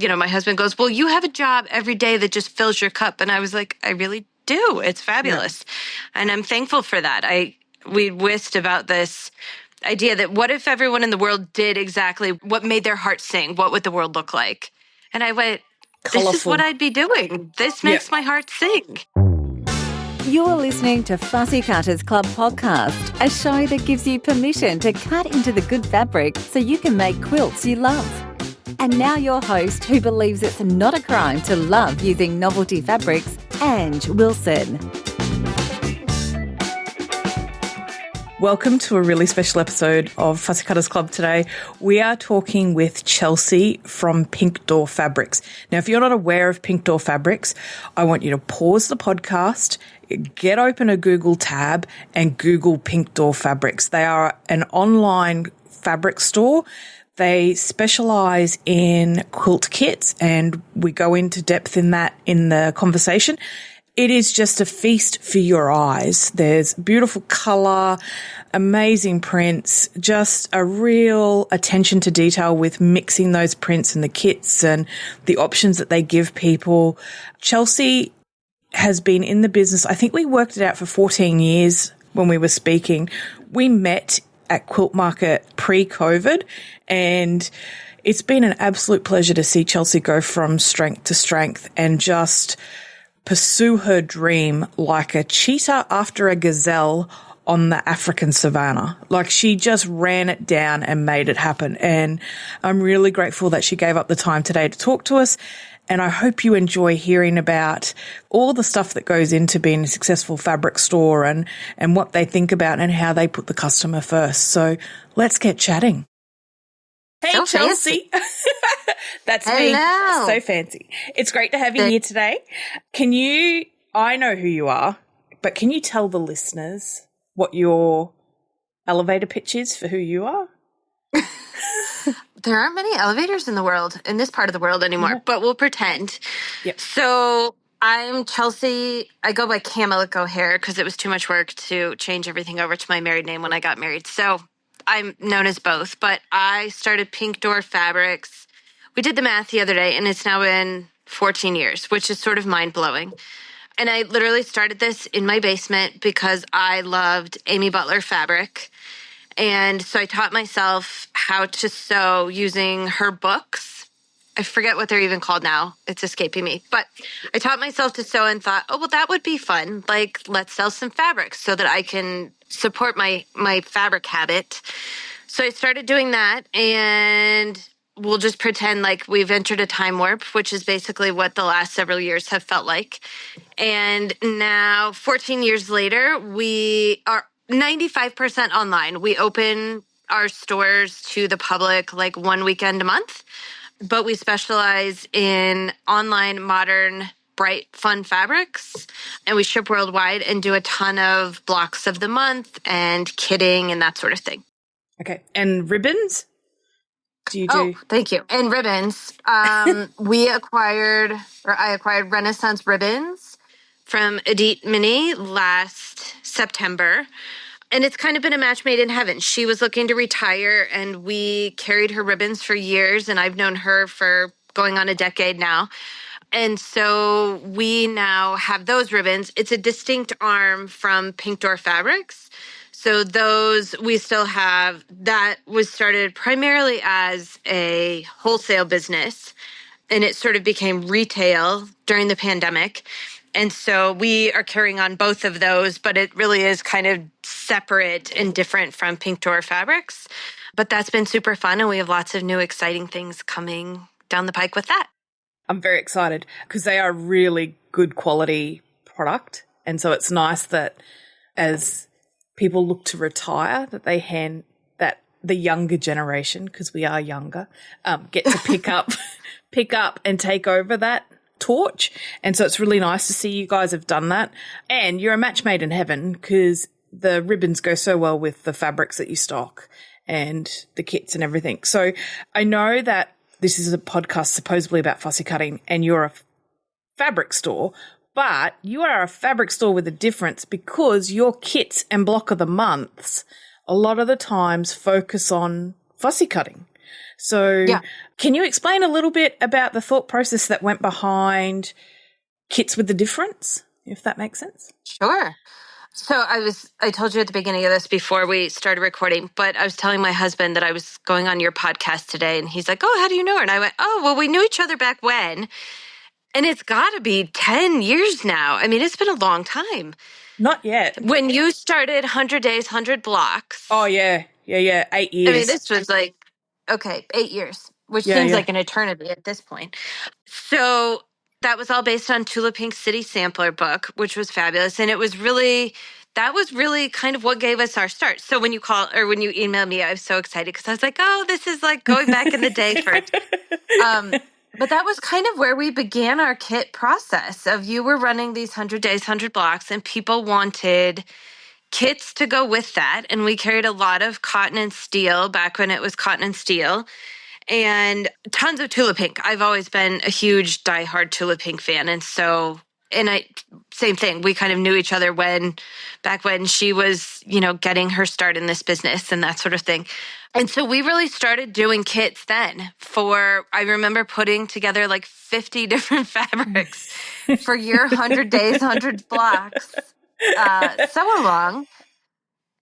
my husband goes, well, you have a job every day that just fills your cup. And I was like, I really do. It's fabulous. Yeah. And I'm thankful for that. We whisked about this idea that what if everyone in the world did exactly what made their heart sing? What would the world look like? And I went, this is what I'd be doing. This makes my heart sing. You're listening to Fussy Cutters Club podcast, a show that gives you permission to cut into the good fabric so you can make quilts you love. And now your host, who believes it's not a crime to love using novelty fabrics, Ange Wilson. Welcome to a really special episode of Fussy Cutters Club today. We are talking with Chelsea from Pink Door Fabrics. Now, if you're not aware of Pink Door Fabrics, I want you to pause the podcast, get open a Google tab and Google Pink Door Fabrics. They are an online fabric store. They specialize in quilt kits, and we go into depth in that in the conversation. It is just a feast for your eyes. There's beautiful color, amazing prints, just a real attention to detail with mixing those prints and the kits and the options that they give people. Chelsea has been in the business. I think we worked it out for 14 years when we were speaking. We met at Quilt Market pre-COVID, and it's been an absolute pleasure to see Chelsea go from strength to strength and just pursue her dream like a cheetah after a gazelle on the African savannah. Like, she just ran it down and made it happen. And I'm really grateful that she gave up the time today to talk to us. And I hope you enjoy hearing about all the stuff that goes into being a successful fabric store and what they think about and how they put the customer first. So let's get chatting. Hey, so Chelsea. That's Hello. me. So fancy. It's great to have you here today. I know who you are, but can you tell the listeners what your elevator pitch is for who you are? There aren't many elevators in this part of the world anymore, but we'll pretend. Yep. So I'm Chelsea. I go by Camelico Hair because it was too much work to change everything over to my married name when I got married. So I'm known as both, but I started Pink Door Fabrics. We did the math the other day, and it's now been 14 years, which is sort of mind-blowing. And I literally started this in my basement because I loved Amy Butler fabric. And so I taught myself how to sew using her books. I forget what they're even called now. It's escaping me. But I taught myself to sew and thought, oh, well, that would be fun. Like, let's sell some fabrics so that I can support my fabric habit. So I started doing that, and we'll just pretend like we've entered a time warp, which is basically what the last several years have felt like. And now, 14 years later, we are 95% online. We open our stores to the public like one weekend a month, but we specialize in online, modern, bright, fun fabrics, and we ship worldwide and do a ton of blocks of the month and kitting and that sort of thing. Okay. And ribbons? Oh, thank you. And ribbons. I acquired Renaissance ribbons from Edith Mini last September. And it's kind of been a match made in heaven. She was looking to retire, and we carried her ribbons for years, and I've known her for going on a decade now. And so we now have those ribbons. It's a distinct arm from Pink Door Fabrics. So those we still have. That was started primarily as a wholesale business, and it sort of became retail during the pandemic. And so we are carrying on both of those, but it really is kind of separate and different from Pink Door Fabrics. But that's been super fun, and we have lots of new exciting things coming down the pike with that. I'm very excited because they are really good quality product. And so it's nice that as people look to retire, that they hand that the younger generation, because we are younger, get to pick up and take over that torch. And so it's really nice to see you guys have done that. And you're a match made in heaven because the ribbons go so well with the fabrics that you stock and the kits and everything. So I know that this is a podcast supposedly about fussy cutting, and you're a fabric store, but you are a fabric store with a difference because your kits and block of the months a lot of the times focus on fussy cutting. So Yeah. can you explain a little bit about the thought process that went behind Kits with the Difference, if that makes sense? Sure. So I told you at the beginning of this before we started recording, but I was telling my husband that I was going on your podcast today, and he's like, "Oh, how do you know her?" And I went, "Oh, well, we knew each other back when, and it's got to be 10 years now. I mean, it's been a long time. Not yet. When you started 100 Days, 100 Blocks. Oh, yeah. Yeah. 8 I mean, years. this was like, okay, 8 years, which Yeah, seems yeah. like an eternity at this point. So that was all based on Tula Pink's City Sampler book, which was fabulous. And that was really kind of what gave us our start. So when you emailed me, I was so excited because I was like, oh, this is like going back in the day for, but that was kind of where we began our kit process of you were running these 100 Days, 100 Blocks, and people wanted kits to go with that. And we carried a lot of cotton and steel back when it was cotton and steel, and tons of Tula Pink. I've always been a huge diehard Tula Pink fan. And so, same thing. We kind of knew each other back when she was, getting her start in this business and that sort of thing. And so we really started doing kits then I remember putting together like 50 different fabrics for your 100 Days, 100 Blocks sew along.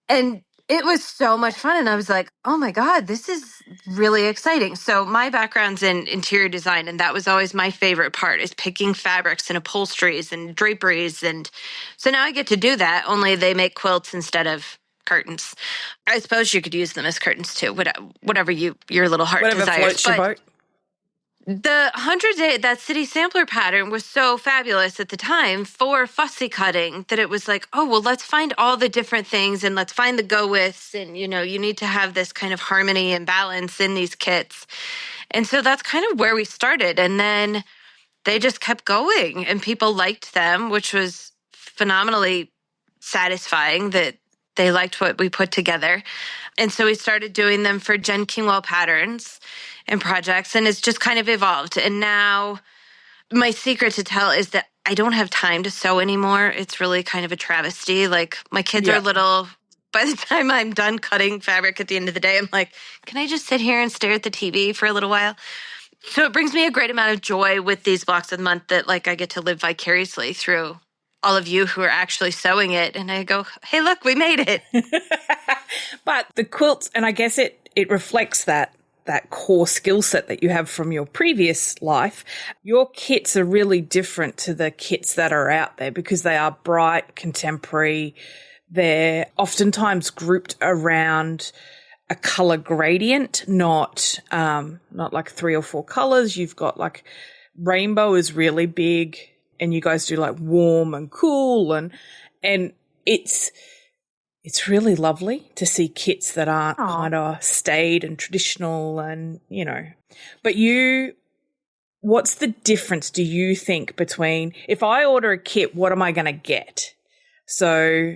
And it was so much fun. And I was like, oh my God, this is really exciting. So my background's in interior design, and that was always my favorite part, is picking fabrics and upholsteries and draperies. And so now I get to do that, only they make quilts instead of curtains. I suppose you could use them as curtains too, whatever your little heart Whatever desires. floats your boat. The 100-day, that city sampler pattern was so fabulous at the time for fussy cutting that it was like, oh, well, let's find all the different things and let's find the go-withs. And, you need to have this kind of harmony and balance in these kits. And so that's kind of where we started. And then they just kept going and people liked them, which was phenomenally satisfying that they liked what we put together. And so we started doing them for Jen Kingwell patterns and projects, and it's just kind of evolved. And now my secret to tell is that I don't have time to sew anymore. It's really kind of a travesty. Like, my kids are little. By the time I'm done cutting fabric at the end of the day, I'm like, can I just sit here and stare at the TV for a little while? So it brings me a great amount of joy with these blocks of the month that, like, I get to live vicariously through all of you who are actually sewing it. And I go, hey, look, we made it. But the quilts, and I guess it reflects that core skill set that you have from your previous life. Your kits are really different to the kits that are out there because they are bright, contemporary. They're oftentimes grouped around a color gradient, not like 3 or 4 colors. You've got like rainbow is really big, and you guys do like warm and cool, and it's really lovely to see kits that aren't kind of staid and traditional, and But what's the difference, do you think, between if I order a kit, what am I going to get? So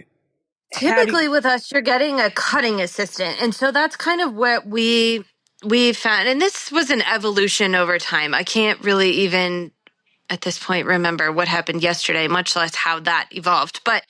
typically with us, you're getting a cutting assistant. And so that's kind of what we found. And this was an evolution over time. I can't really even at this point remember what happened yesterday, much less how that evolved. But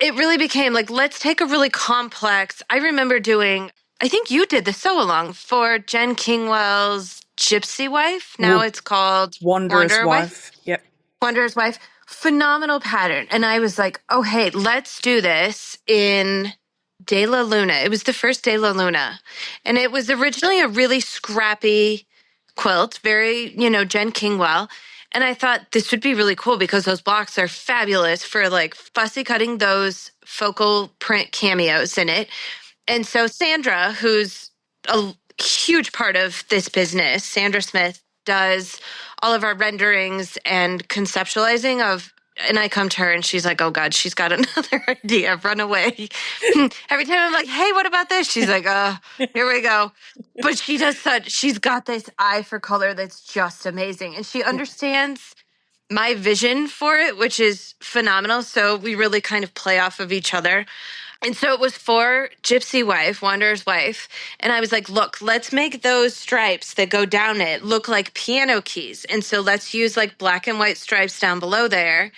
it really became like, let's take a really complex. I remember I think you did the sew along for Jen Kingwell's Gypsy Wife. Now it's called Wanderer's Wife. Yep. Wanderer's Wife. Phenomenal pattern. And I was like, oh, hey, let's do this in De La Luna. It was the first De La Luna. And it was originally a really scrappy quilt, very, Jen Kingwell. And I thought this would be really cool because those blocks are fabulous for like fussy cutting those focal print cameos in it. And so Sandra, who's a huge part of this business, Sandra Smith, does all of our renderings and conceptualizing of, and I come to her and she's like, oh God, she's got another idea, run away. Every time I'm like, hey, what about this? She's like, here we go. But she's got this eye for color that's just amazing. And she understands my vision for it, which is phenomenal. So we really kind of play off of each other. And so it was for Gypsy Wife, Wanderer's Wife. And I was like, look, let's make those stripes that go down it look like piano keys. And so let's use like black and white stripes down below there.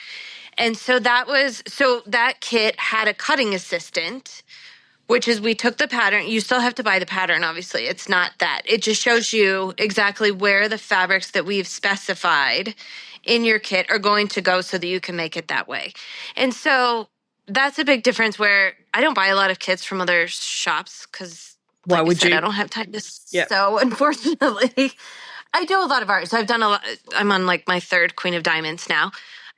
And so that kit had a cutting assistant, which is we took the pattern. You still have to buy the pattern, obviously. It's not that. It just shows you exactly where the fabrics that we've specified in your kit are going to go so that you can make it that way. And so that's a big difference where I don't buy a lot of kits from other shops because, Why like I would said, you? I don't have time to Yep. sew, unfortunately. I do a lot of art. So I've done a lot. I'm on like my third Queen of Diamonds now.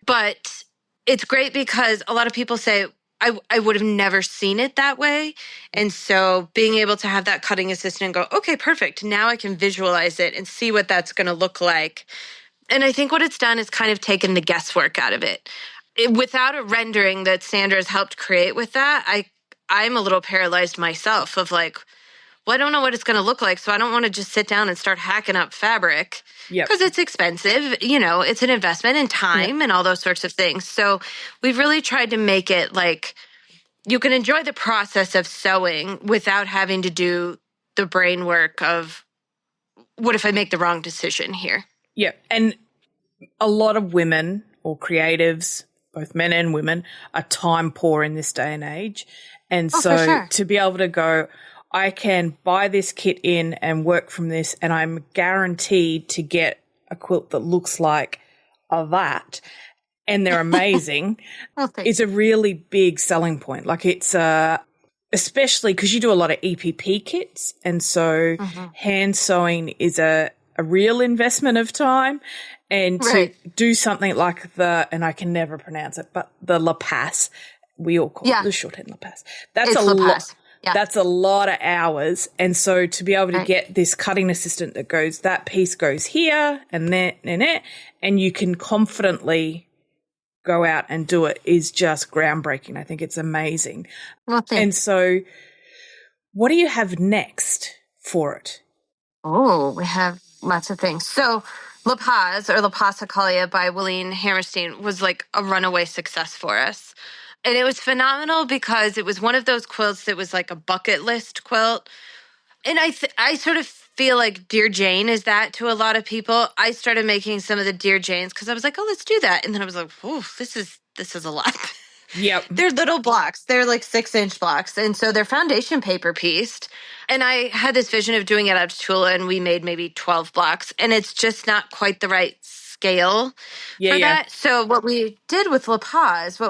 But it's great because a lot of people say, I would have never seen it that way. And so being able to have that cutting assistant and go, okay, perfect. Now I can visualize it and see what that's going to look like. And I think what it's done is kind of taken the guesswork out of it. Without a rendering that Sandra's helped create with that, I'm a little paralyzed myself of like, well, I don't know what it's going to look like. So I don't want to just sit down and start hacking up fabric Yep. because it's expensive. It's an investment in time and all those sorts of things. So we've really tried to make it like you can enjoy the process of sewing without having to do the brain work of what if I make the wrong decision here? Yeah. And a lot of women or creatives, both men and women, are time poor in this day and age. And Oh, so for sure. to be able to go, I can buy this kit in and work from this, and I'm guaranteed to get a quilt that looks like that, and they're amazing, is a really big selling point. Like it's especially because you do a lot of EPP kits, and so hand sewing is a real investment of time. And to do something like and I can never pronounce it, but the La Paz, we all call it the shorthand La Paz. That's It's a La lot. Paz. Yeah. That's a lot of hours. And so to be able to get this cutting assistant that goes, that piece goes here and there and there, and you can confidently go out and do it is just groundbreaking. I think it's amazing. Well, And so what do you have next for it? Oh, we have lots of things. So La Paz or La Pasicalia by Willeen Hammerstein was like a runaway success for us. And it was phenomenal because it was one of those quilts that was like a bucket list quilt. And I sort of feel like Dear Jane is that to a lot of people. I started making some of the Dear Janes because I was like, oh, let's do that. And then I was like, oh, this is a lot. Yep. They're little blocks. They're like 6-inch blocks. And so they're foundation paper pieced. And I had this vision of doing it out of Tula, and we made maybe 12 blocks. And it's just not quite the right scale for that. So what we did with La Paz,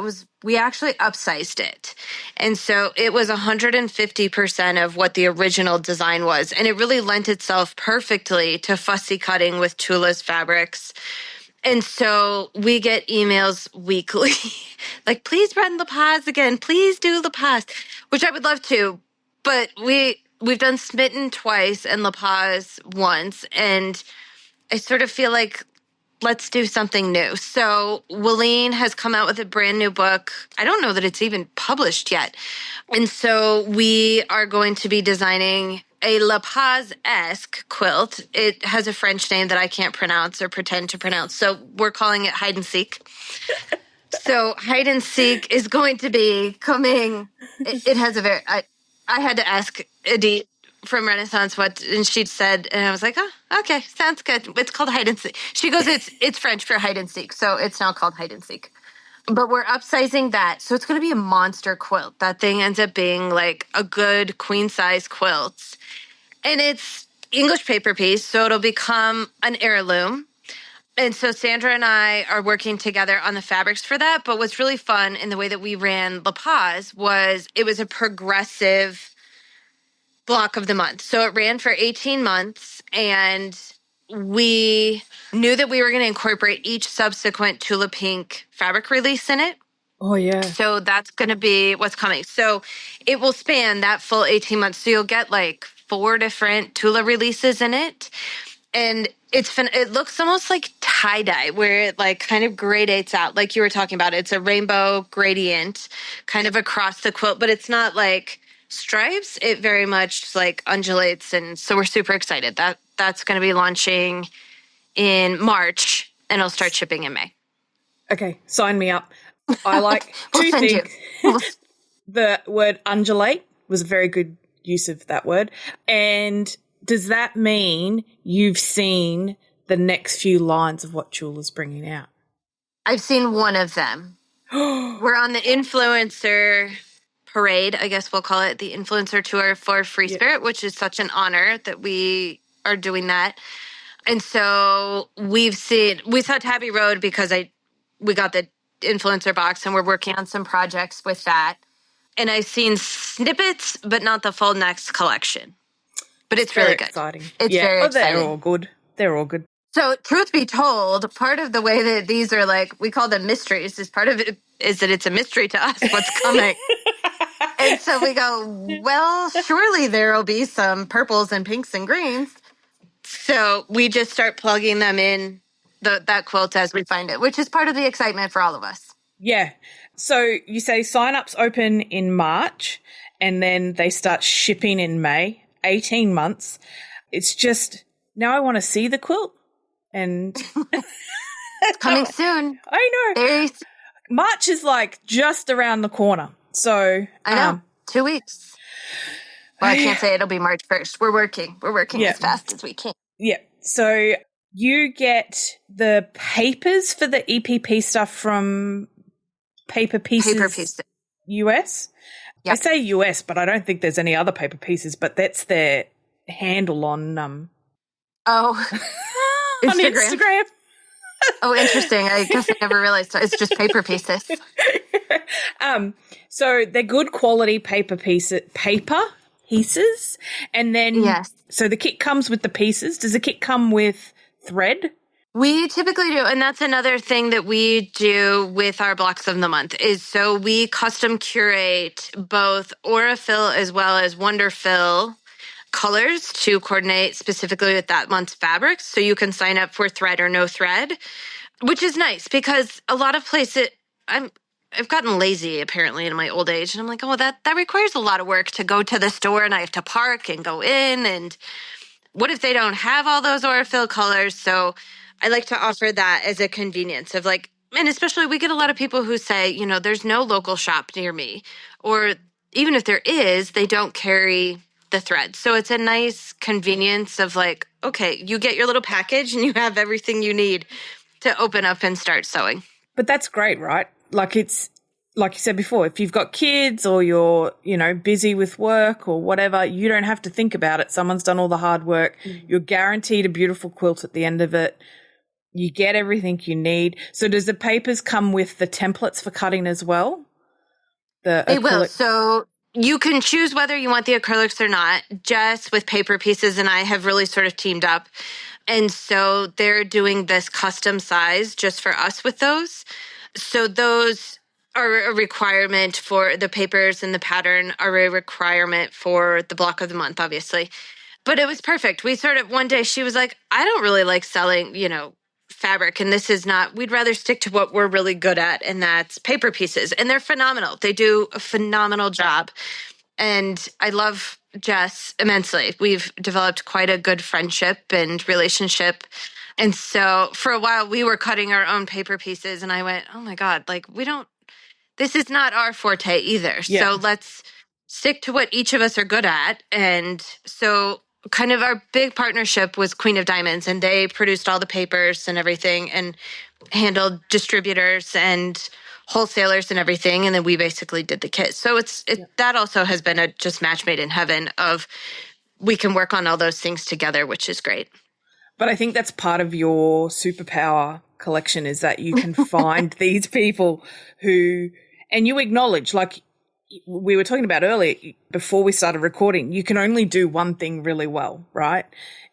we actually upsized it. And so it was 150% of what the original design was. And it really lent itself perfectly to fussy cutting with Tula's fabrics. And so we get emails weekly, like, please run La Paz again. Please do La Paz, which I would love to. But we've done Smitten twice and La Paz once. And I sort of feel like let's do something new. So Willeen has come out with a brand new book. I don't know that it's even published yet. And so we are going to be designing a La Paz-esque quilt. It has a French name that I can't pronounce or pretend to pronounce. So we're calling it Hide and Seek. So Hide and Seek is going to be coming. It has a very, I had to ask Edith from Renaissance and she said, and I was like, oh, okay, sounds good. It's called Hide and Seek. She goes, it's French for Hide and Seek. So it's now called Hide and Seek. But we're upsizing that. So it's going to be a monster quilt. That thing ends up being like a good queen size quilt. And it's English paper piece. So it'll become an heirloom. And so Sandra and I are working together on the fabrics for that. But what's really fun in the way that we ran La Paz was it was a progressive block of the month. So it ran for 18 months. And we knew that we were going to incorporate each subsequent Tula Pink fabric release in it. Oh, yeah. So that's going to be what's coming. So it will span that full 18 months. So you'll get like 4 different Tula releases in it. And it looks almost like tie-dye where it like kind of gradates out. Like you were talking about, it's a rainbow gradient kind of across the quilt, but it's not like stripes. It very much like undulates. And so we're super excited. That's going to be launching in March and it'll start shipping in May. Okay, sign me up. I like two things. The word undulate was a very good use of that word. And does that mean you've seen the next few lines of what Tula's bringing out? I've seen one of them. We're on the influencer parade, I guess we'll call it, the influencer tour for Free Spirit, which is such an honor that we are doing that. And so we saw Tabby Road because we got the influencer box and we're working on some projects with that. And I've seen snippets, but not the full next collection. But it's really good. Exciting. It's very exciting. They're all good. They're all good. So, truth be told, part of the way that these are like, we call them mysteries, is part of it is that it's a mystery to us what's coming. And so we go, well, surely there will be some purples and pinks and greens. So we just start plugging them in that quilt as we find it, which is part of the excitement for all of us. Yeah. So you say sign-ups open in March and then they start shipping in May, 18 months. It's just, now I want to see the quilt. And it's coming soon. I know. March is like just around the corner. So I know. 2 weeks. Well, I can't say it'll be March 1st. We're working as fast as we can. Yeah. So you get the papers for the EPP stuff from Paper Pieces US. Yep. I say US, but I don't think there's any other Paper Pieces, but that's their handle on Instagram. Oh, interesting. I guess I never realized. It's just Paper Pieces. So they're good quality paper pieces, and then so the kit comes with the pieces. Does the kit come with thread? We typically do, and that's another thing that we do with our blocks of the month is so we custom curate both Aurafill as well as Wonderfill colors to coordinate specifically with that month's fabrics. So you can sign up for thread or no thread, which is nice because a lot of places I've gotten lazy apparently in my old age. And I'm like, oh, that requires a lot of work to go to the store and I have to park and go in. And what if they don't have all those Aurafill colors? So I like to offer that as a convenience of like, and especially we get a lot of people who say, there's no local shop near me. Or even if there is, they don't carry the thread. So it's a nice convenience of like, okay, you get your little package and you have everything you need to open up and start sewing. But that's great, right? Like it's, like you said before, if you've got kids or you're, busy with work or whatever, you don't have to think about it. Someone's done all the hard work. Mm-hmm. You're guaranteed a beautiful quilt at the end of it. You get everything you need. So does the papers come with the templates for cutting as well? They will. So you can choose whether you want the acrylics or not. Jess with Paper Pieces and I have really sort of teamed up. And so they're doing this custom size just for us with those. So those are a requirement for the papers and the pattern are a requirement for the block of the month, obviously. But it was perfect. We sort of, one day she was like, I don't really like selling, fabric. And this is not, we'd rather stick to what we're really good at. And that's Paper Pieces. And they're phenomenal. They do a phenomenal job. And I love Jess immensely. We've developed quite a good friendship and relationship. And so for a while we were cutting our own Paper Pieces and I went, oh my God, like this is not our forte either. Yeah. So let's stick to what each of us are good at. And so kind of our big partnership was Queen of Diamonds and they produced all the papers and everything and handled distributors and wholesalers and everything. And then we basically did the kit. So that also has been a just match made in heaven of we can work on all those things together, which is great. But I think that's part of your superpower collection is that you can find these people who, and you acknowledge, like we were talking about earlier before we started recording, you can only do one thing really well, right?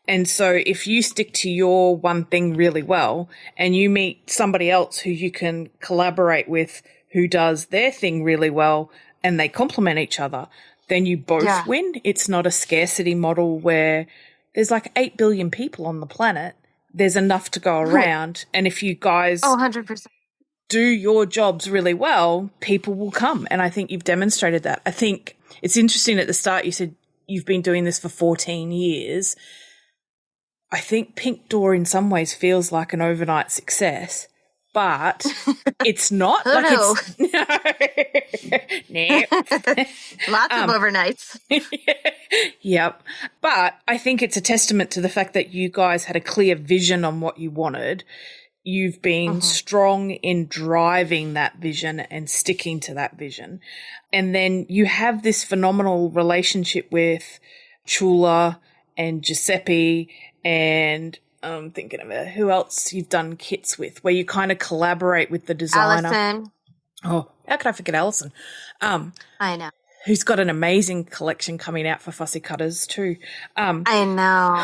And so if you stick to your one thing really well and you meet somebody else who you can collaborate with who does their thing really well and they complement each other, then you both win. It's not a scarcity model where there's like 8 billion people on the planet. There's enough to go around. And if you guys 100%. Do your jobs really well, people will come. And I think you've demonstrated that. I think it's interesting at the start you said you've been doing this for 14 years. I think Pink Door in some ways feels like an overnight success, but it's not. No. Lots of overnights. Yep. But I think it's a testament to the fact that you guys had a clear vision on what you wanted. you've been strong in driving that vision and sticking to that vision. And then you have this phenomenal relationship with Chula and Giuseppe and I'm thinking of it, who else you've done kits with, where you kind of collaborate with the designer. Allison. Oh, how could I forget Alison? I know. Who's got an amazing collection coming out for Fussy Cutters too. I know.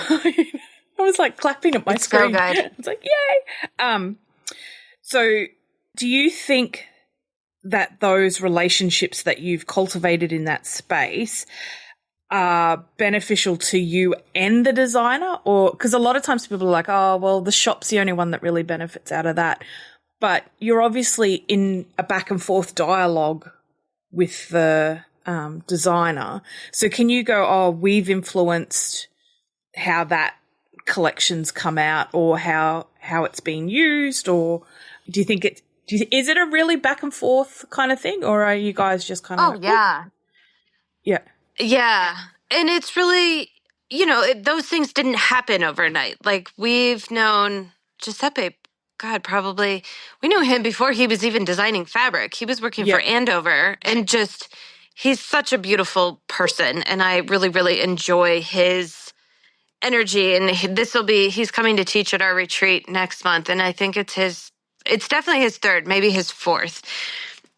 I was like clapping at my screen. So good. It's like, yay. So do you think that those relationships that you've cultivated in that space are beneficial to you and the designer? Or because a lot of times people are like, oh, well, the shop's the only one that really benefits out of that. But you're obviously in a back and forth dialogue with the designer. So can you go, oh, we've influenced how that collections come out or how it's being used? Or do you think is it a really back and forth kind of thing, or are you guys just kind of Oh, yeah. Yeah. Yeah. And it's really, those things didn't happen overnight. Like we've known Giuseppe, God, probably, we knew him before he was even designing fabric. He was working for Andover and he's such a beautiful person. And I really, really enjoy his energy. And he's coming to teach at our retreat next month. And I think it's definitely his third, maybe his fourth.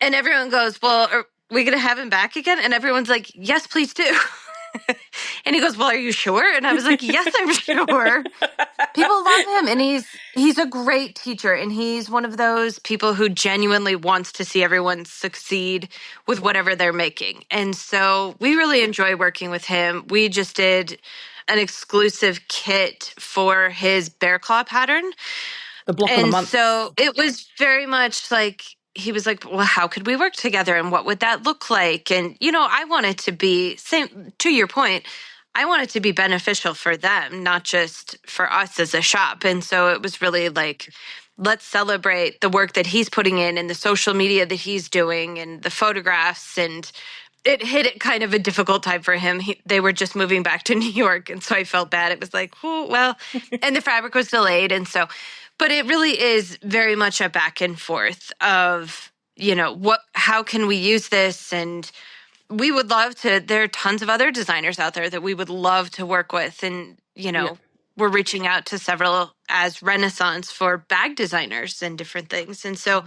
And everyone goes, well, are we going to have him back again? And everyone's like, yes, please do. And he goes, well, are you sure? And I was like, yes, I'm sure. People love him. And he's a great teacher. And he's one of those people who genuinely wants to see everyone succeed with whatever they're making. And so we really enjoy working with him. We just did an exclusive kit for his bear claw pattern. The block of the month. So it was very much like, he was like, well, how could we work together and what would that look like? And, I want it to be, same to your point, I want it to be beneficial for them, not just for us as a shop. And so it was really like, let's celebrate the work that he's putting in and the social media that he's doing and the photographs. And it hit it kind of a difficult time for him. They were just moving back to New York. And so I felt bad. It was like, oh, well, and the fabric was delayed. And so, but it really is very much a back and forth of, how can we use this? And we would love to, there are tons of other designers out there that we would love to work with. And, we're reaching out to several as Renaissance for bag designers and different things. And so,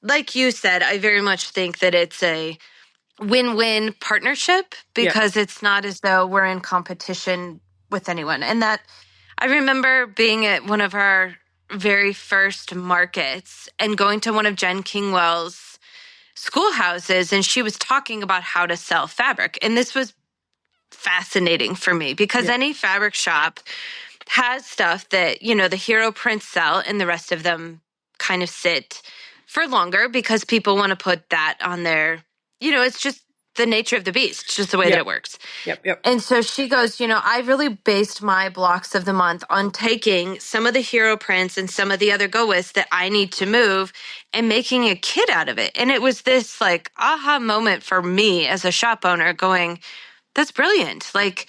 like you said, I very much think that it's a win-win partnership because it's not as though we're in competition with anyone. And that I remember being at one of our very first markets and going to one of Jen Kingwell's schoolhouses, and she was talking about how to sell fabric. And this was fascinating for me because any fabric shop has stuff that, the hero prints sell and the rest of them kind of sit for longer because people want to put that on their, it's just the nature of the beast. It's just the way that it works. Yep. And so she goes, I really based my blocks of the month on taking some of the hero prints and some of the other go-withs that I need to move and making a kit out of it. And it was this like aha moment for me as a shop owner going, that's brilliant. Like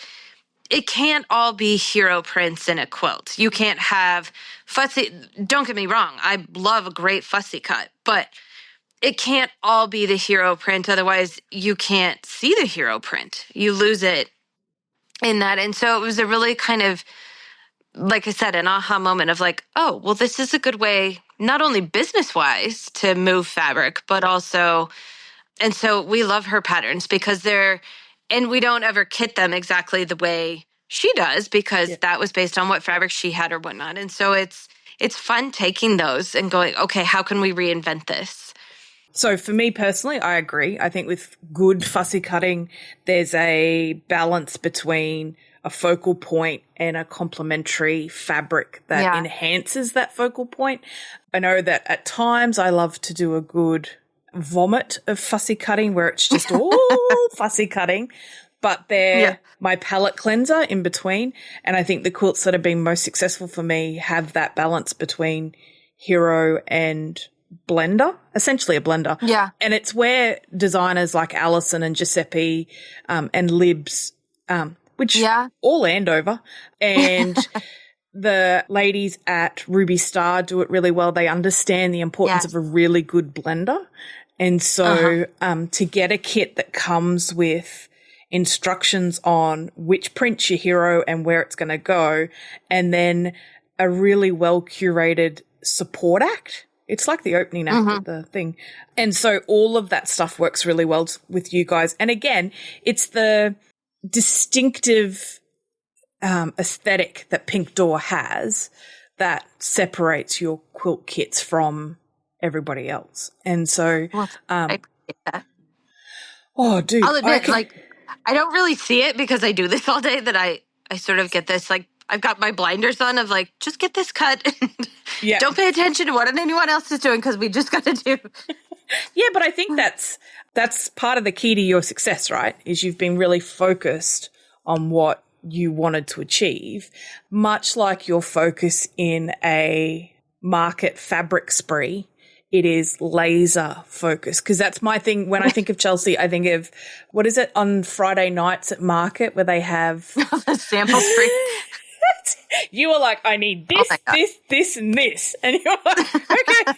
it can't all be hero prints in a quilt. You can't have fussy, don't get me wrong. I love a great fussy cut, but it can't all be the hero print. Otherwise, you can't see the hero print. You lose it in that. And so it was a really kind of, like I said, an aha moment of like, oh, well, this is a good way, not only business-wise to move fabric, but also, and so we love her patterns because and we don't ever kit them exactly the way she does because that was based on what fabric she had or whatnot. And so it's fun taking those and going, okay, how can we reinvent this? So for me personally, I agree. I think with good fussy cutting, there's a balance between a focal point and a complementary fabric that enhances that focal point. I know that at times I love to do a good vomit of fussy cutting where it's just all fussy cutting, but they're my palette cleanser in between. And I think the quilts that have been most successful for me have that balance between hero and blender, essentially a blender. Yeah. And it's where designers like Alison and Giuseppe and Libs, which all Andover, and the ladies at Ruby Star do it really well. They understand the importance of a really good blender. And so to get a kit that comes with instructions on which print's your hero and where it's going to go, and then a really well curated support act. It's like the opening act of the thing. And so all of that stuff works really well with you guys. And again, it's the distinctive aesthetic that Pink Door has that separates your quilt kits from everybody else. And so I appreciate that. Oh, dude. I'll admit, I don't really see it because I do this all day, that I sort of get this, like, I've got my blinders on of like, just get this cut and don't pay attention to what anyone else is doing because we just got to do. Yeah, but I think that's part of the key to your success, right? Is you've been really focused on what you wanted to achieve, much like your focus in a market fabric spree. It is laser focused, because that's my thing. When I think of Chelsea, I think of, what is it, on Friday nights at market where they have the sample spree. You were like, I need this, this, and this. And you're like, okay.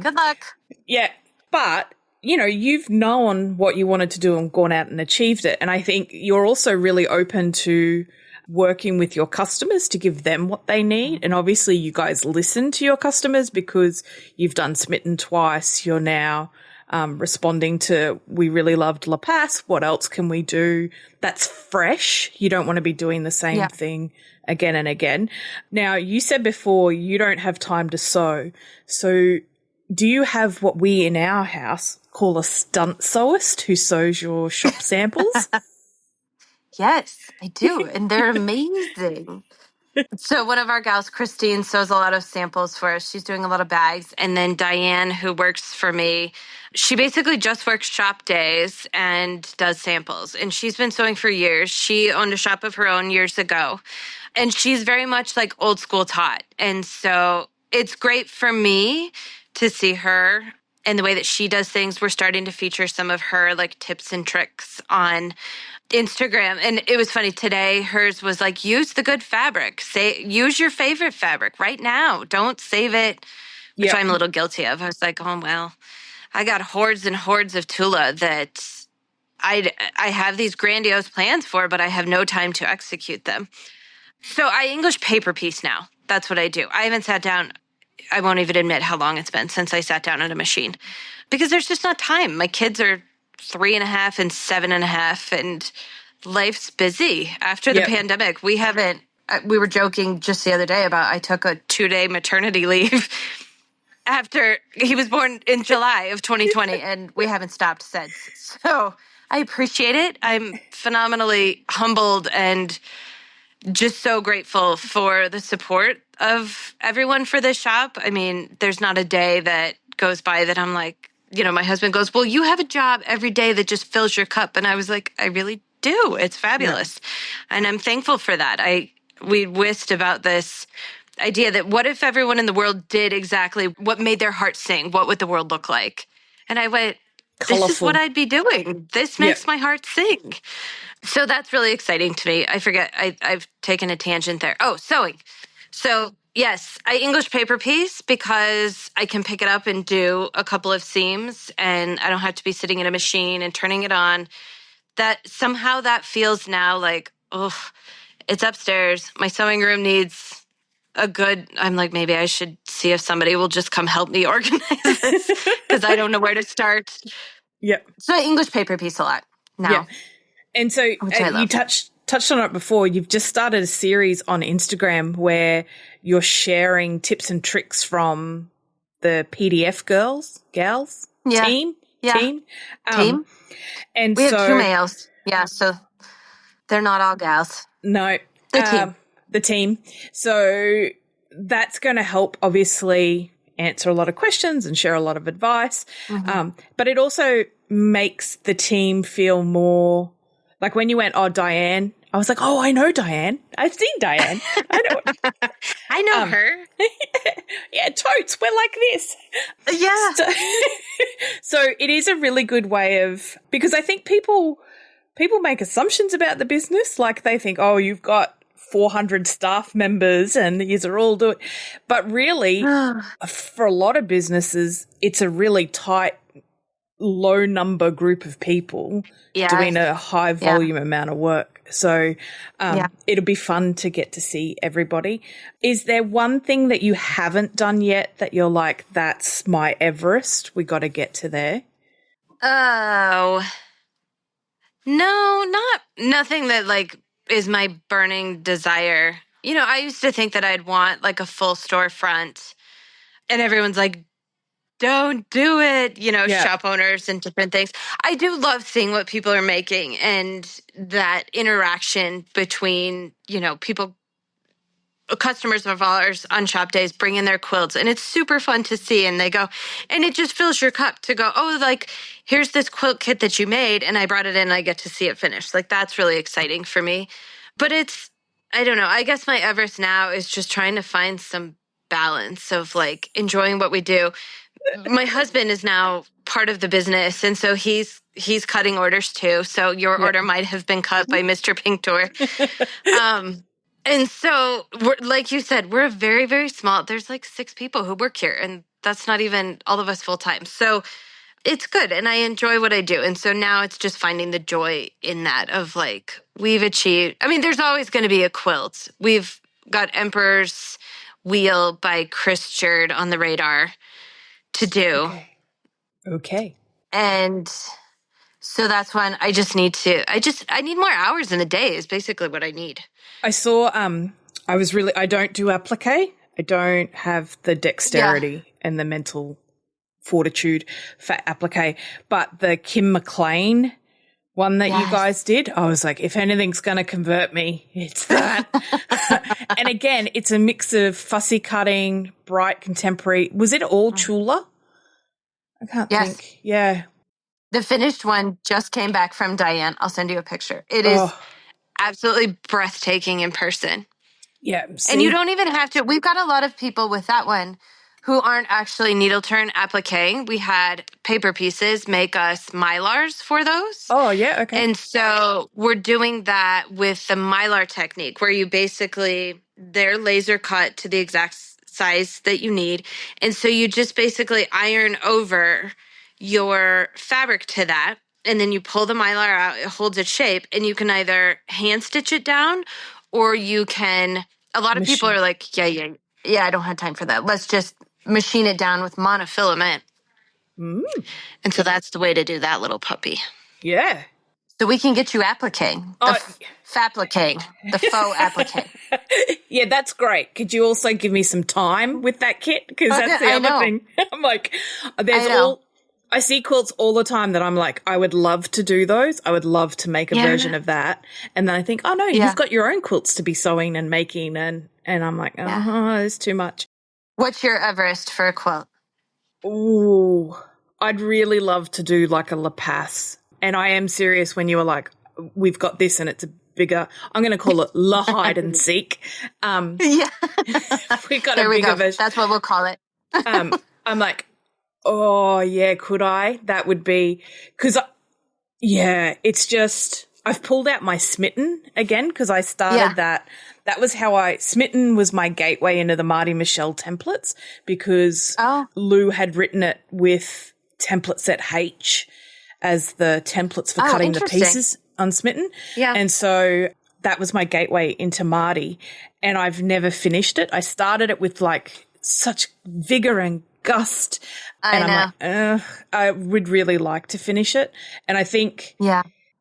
Good luck. Yeah. But, you know, you've known what you wanted to do and gone out and achieved it. And I think you're also really open to working with your customers to give them what they need. And obviously you guys listen to your customers because you've done Smitten twice. You're now responding to, we really loved La Paz. What else can we do that's fresh? You don't want to be doing the same thing again and again. Now, you said before you don't have time to sew. So do you have what we in our house call a stunt sewist who sews your shop samples? Yes, I do. And they're amazing. So one of our gals, Christine, sews a lot of samples for us. She's doing a lot of bags. And then Diane, who works for me, she basically just works shop days and does samples. And she's been sewing for years. She owned a shop of her own years ago. And she's very much like old school taught. And so it's great for me to see her and the way that she does things. We're starting to feature some of her like tips and tricks on Instagram. And it was funny today. Hers was like, use the good fabric. Use your favorite fabric right now. Don't save it, which I'm a little guilty of. I was like, oh, well, I got hordes and hordes of Tula that I have these grandiose plans for, but I have no time to execute them. So I English paper piece now. That's what I do. I haven't sat down. I won't even admit how long it's been since I sat down at a machine because there's just not time. My kids are 3.5 and 7.5, and life's busy. After the pandemic, we were joking just the other day about I took a 2-day maternity leave after he was born in July of 2020, and we haven't stopped since. So I appreciate it. I'm phenomenally humbled and just so grateful for the support of everyone for this shop. I mean, there's not a day that goes by that I'm like, you know, my husband goes, well, you have a job every day that just fills your cup. And I was like, I really do. It's fabulous. Yeah. And I'm thankful for that. We whisked about this idea that what if everyone in the world did exactly what made their heart sing? What would the world look like? And I went, this is what I'd be doing. This makes my heart sing. So that's really exciting to me. I forget, I've taken a tangent there. Oh, sewing. So yes, I English paper piece because I can pick it up and do a couple of seams and I don't have to be sitting in a machine and turning it on. That somehow that feels now like, oh, it's upstairs. My sewing room needs I'm like, maybe I should see if somebody will just come help me organize this because I don't know where to start. Yep. So I English paper piece a lot now. Yeah. And so you touched on it before. You've just started a series on Instagram where you're sharing tips and tricks from the PDF gals team. And we have 2 males. Yeah, so they're not all gals. No, the team. So that's going to help, obviously, answer a lot of questions and share a lot of advice. But it also makes the team feel more. Like when you went, oh, Diane, I was like, oh, I know Diane. I've seen Diane. I know. I know her. Yeah, totes. We're like this. Yeah. So it is a really good way of, because I think people make assumptions about the business. Like they think, oh, you've got 400 staff members and these are all doing, but really for a lot of businesses, it's a really tight, low number group of people doing a high volume amount of work. So it'll be fun to get to see everybody. Is there one thing that you haven't done yet that you're like, that's my Everest, we got to get to there? Oh, no, nothing that like is my burning desire. You know, I used to think that I'd want like a full storefront, and everyone's like, don't do it, you know, shop owners and different things. I do love seeing what people are making and that interaction between, you know, people, customers of ours on shop days bring in their quilts, and it's super fun to see. And they go, and it just fills your cup to go, oh, like, here's this quilt kit that you made and I brought it in and I get to see it finished. Like, that's really exciting for me. But I don't know, I guess my Everest now is just trying to find some balance of like enjoying what we do. My husband is now part of the business, and so he's cutting orders too. So your order might have been cut by Mr. Pink Door. And so, like you said, we're a very, very small, there's like 6 people who work here, and that's not even all of us full time. So it's good, and I enjoy what I do. And so now it's just finding the joy in that of like, we've achieved, I mean, there's always going to be a quilt. We've got Emperor's Wheel by Chris Jerd on the radar to do. Okay. And so that's when I need more hours in the day is basically what I need. I saw, I don't do applique. I don't have the dexterity and the mental fortitude for applique, but the Kim McLean one that you guys did, I was like, if anything's going to convert me, it's that. And again, it's a mix of fussy cutting, bright contemporary. Was it all Chula? I can't think. Yeah. The finished one just came back from Diane. I'll send you a picture. It is absolutely breathtaking in person. Yeah. See? And you don't even have to. We've got a lot of people with that one who aren't actually needle turn appliquing. We had Paper Pieces make us Mylars for those. Oh, yeah, okay. And so we're doing that with the Mylar technique where you basically, they're laser cut to the exact size that you need. And so you just basically iron over your fabric to that. And then you pull the Mylar out, it holds its shape, and you can either hand stitch it down or you can, a lot of people are like, yeah, I don't have time for that. Let's just machine it down with monofilament. And so that's the way to do that little puppy. Yeah. So we can get you appliquing, fapliquing, the faux applique. Yeah, that's great. Could you also give me some time with that kit? Because that's the other thing. I'm like, I see quilts all the time that I'm like, I would love to do those. I would love to make a version of that. And then I think, oh no, you've got your own quilts to be sewing and making. And I'm like, it's too much. What's your Everest for a quilt? Ooh, I'd really love to do like a La Passe. And I am serious when you were like, we've got this and it's a bigger, I'm going to call it La Hide and Seek. Yeah. We've got a bigger version. That's what we'll call it. I'm like, oh yeah, could I? That would be, because it's just, I've pulled out my Smitten again because I started that. That was how Smitten was my gateway into the Marty Michelle templates because Lou had written it with template set H as the templates for cutting the pieces on Smitten. Yeah. And so that was my gateway into Marty, and I've never finished it. I started it with like such vigor and gust. And I'm like, I would really like to finish it. And I think